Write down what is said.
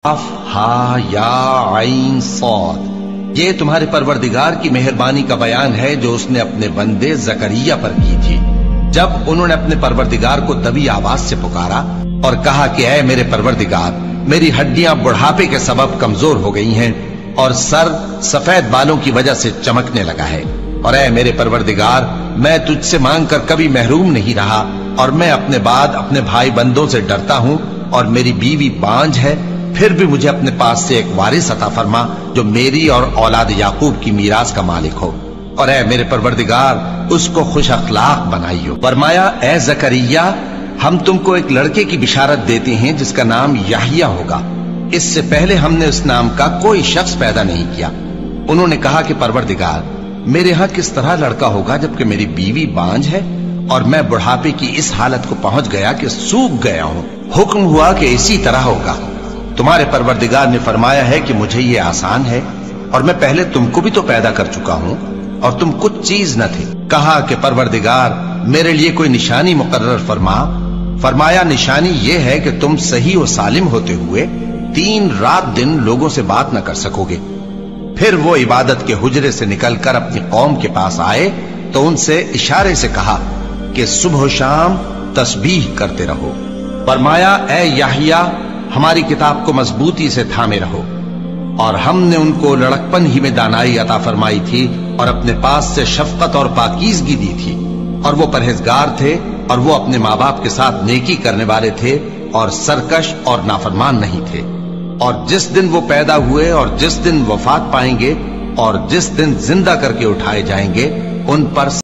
हा या आइन सौद, ये तुम्हारे परवरदिगार की मेहरबानी का बयान है जो उसने अपने बंदे जकरिया पर की थी जब उन्होंने अपने परवरदिगार को दबी आवाज से पुकारा और कहा कि ऐ मेरे परवरदिगार, मेरी हड्डियां बुढ़ापे के सबब कमजोर हो गई हैं और सर सफेद बालों की वजह से चमकने लगा है। और ऐ मेरे परवरदिगार, मैं तुझसे मांगकर कभी महरूम नहीं रहा और मैं अपने बाद अपने भाई बंदों से डरता हूं और मेरी बीवी बांझ है, फिर भी मुझे अपने पास से एक वारिस अता फरमा जो मेरी और औलाद याकूब की मीरास का मालिक हो। और ऐ मेरे परवरदिगार, उसको खुश अखलाक बनाइयो। फरमाया, ऐ जकरिया, हम तुमको एक लड़के की बिशारत देते हैं जिसका नाम याहिया होगा। इससे पहले हमने उस नाम का कोई शख्स पैदा नहीं किया। उन्होंने कहा कि परवरदिगार, मेरे यहां किस तरह लड़का होगा जबकि मेरी बीवी बांझ है और मैं बुढ़ापे की इस हालत को पहुंच गया कि सूख गया हूं। हुक्म हुआ कि इसी तरह होगा। तुम्हारे परवरदिगार ने फरमाया है कि मुझे ये आसान है और मैं पहले तुमको भी तो पैदा कर चुका हूं और तुम कुछ चीज न थे। कहा कि परवरदिगार, मेरे लिए कोई निशानी मुकर्रर फरमा। फरमाया, निशानी ये है कि तुम सही और सालिम होते हुए 3 रात दिन लोगों से बात न कर सकोगे। फिर वो इबादत के हुजरे से निकलकर अपनी कौम के पास आए तो उनसे इशारे से कहा कि सुबह शाम तस्बीह करते रहो। फरमाया, ऐ याहिया, हमारी किताब को मजबूती से थामे रहो। और हमने उनको लड़कपन ही में दानाई अता फरमाई थी और अपने पास से शफकत और पाकीज़गी दी थी और वो परहेजगार थे और वो अपने माँ बाप के साथ नेकी करने वाले थे और सरकश और नाफरमान नहीं थे। और जिस दिन वो पैदा हुए और जिस दिन वफात पाएंगे और जिस दिन जिंदा करके उठाए जाएंगे, उन पर